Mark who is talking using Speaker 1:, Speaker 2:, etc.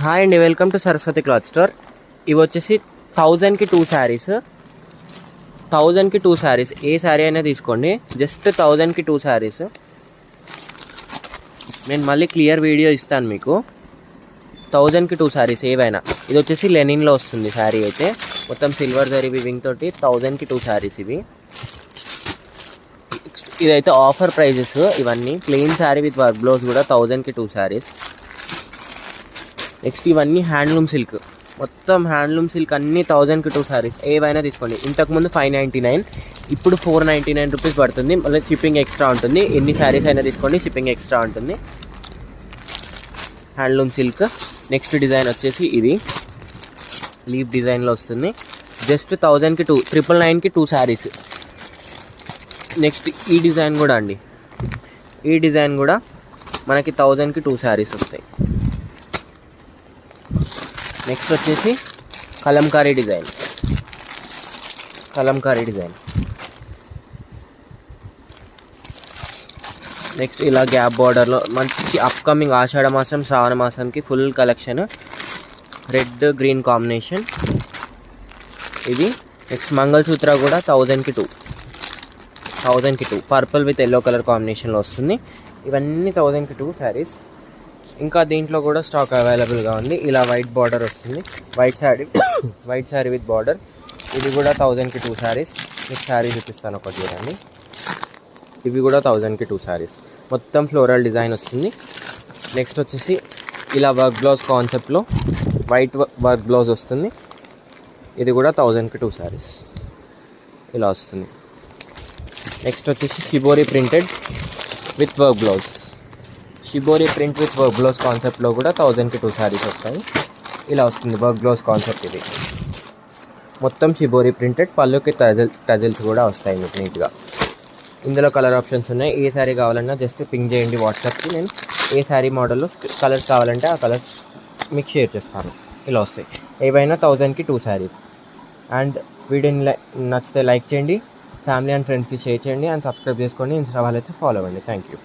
Speaker 1: Hi అండి, welcome to Saraswati cloth store. ఇవి వచ్చేసి 1000కి 2 శారీస్. 1000కి 2 శారీస్, ఏ శారీ అయినా తీసుకోండి. జస్ట్ 1000కి 2 శారీస్. నేను మళ్ళీ క్లియర్ వీడియో ఇస్తాను మీకు. 1000కి 2 శారీస్ ఏవైనా. ఇది వచ్చేసి లెనిన్లో వస్తుంది శారీ అయితే, మొత్తం సిల్వర్ జరీ వివింగ్ తోటి 1000కి 2 శారీస్ ఇవి. ఇదైతే ఆఫర్ ప్రైజెస్ ఇవన్నీ. Plain sari with work blouse కూడా 1000కి 2 శారీస్. నెక్స్ట్ ఇవన్నీ హ్యాండ్లూమ్ సిల్క్, మొత్తం హ్యాండ్లూమ్ సిల్క్ అన్నీ 1000కి 2 శారీస్ ఏవైనా తీసుకోండి. ఇంతకుముందు 599, ఇప్పుడు 499 రూపీస్ పడుతుంది. మళ్ళీ షిప్పింగ్ ఎక్స్ట్రా ఉంటుంది. ఎన్ని శారీస్ అయినా తీసుకోండి, షిప్పింగ్ ఎక్స్ట్రా ఉంటుంది. Handloom silk. నెక్స్ట్ డిజైన్ వచ్చేసి ఇది లీఫ్ డిజైన్లో వస్తుంది. జస్ట్ 1000కి 999కి 2 శారీస్. నెక్స్ట్ ఈ డిజైన్ కూడా అండి, ఈ డిజైన్ కూడా మనకి 1000కి 2 శారీస్ వస్తాయి. నెక్స్ట్ వచ్చేసి కలంకారీ డిజైన్. నెక్స్ట్ ఇలా గ్యాప్ బార్డర్లో మంచి అప్కమింగ్ ఆషాఢ మాసం శ్రావణ మాసంకి full collection. Red green combination ఇది. నెక్స్ట్ మంగళసూత్ర కూడా 1000కి 2 పర్పుల్ విత్ ఎల్లో కలర్ కాంబినేషన్లో వస్తుంది. ఇవన్నీ 1000కి 2 శారీస్. ఇంకా దీంట్లో కూడా స్టాక్ అవైలబుల్గా ఉంది. ఇలా వైట్ బార్డర్ వస్తుంది, వైట్ శారీ విత్ బార్డర్. ఇది కూడా 1000కి 2 శారీస్. మీకు శారీ చూపిస్తాను ఒకటి చూడండి. ఇవి కూడా 1000కి 2 శారీస్. మొత్తం ఫ్లోరల్ డిజైన్ వస్తుంది. నెక్స్ట్ వచ్చేసి ఇలా వర్క్ బ్లౌజ్ కాన్సెప్ట్లో వైట్ వర్క్ బ్లౌజ్ వస్తుంది. ఇది కూడా 1000కి 2 శారీస్ ఇలా వస్తుంది. నెక్స్ట్ వచ్చేసి shibori printed with work blouse. Shibori print with work blouse కాన్సెప్ట్లో కూడా 1000కి 2 శారీస్ వస్తాయి. ఇలా వస్తుంది వర్క్ బ్లౌజ్ కాన్సెప్ట్. ఇది మొత్తం షిబోరి ప్రింటెడ్, పళ్ళుకి టజల్స్ కూడా వస్తాయి మీకు నీట్గా. ఇందులో కలర్ ఆప్షన్స్ ఉన్నాయి. ఏ శారీ కావాలన్నా జస్ట్ పింక్ చేయండి వాట్సాప్కి. నేను ఏ శారీ మోడల్లో కలర్స్ కావాలంటే ఆ కలర్స్ మీకు షేర్ చేస్తాను. ఇలా వస్తాయి. ఏవైనా 1000కి 2 శారీస్. అండ్ వీడియోని నచ్చితే లైక్ చేయండి, ఫ్యామిలీ అండ్ ఫ్రెండ్స్కి షేర్ చేయండి, అండ్ సబ్స్క్రైబ్ చేసుకోండి. ఇన్స్టా వాళ్ళైతే ఫాలో అవ్వండి. Thank you.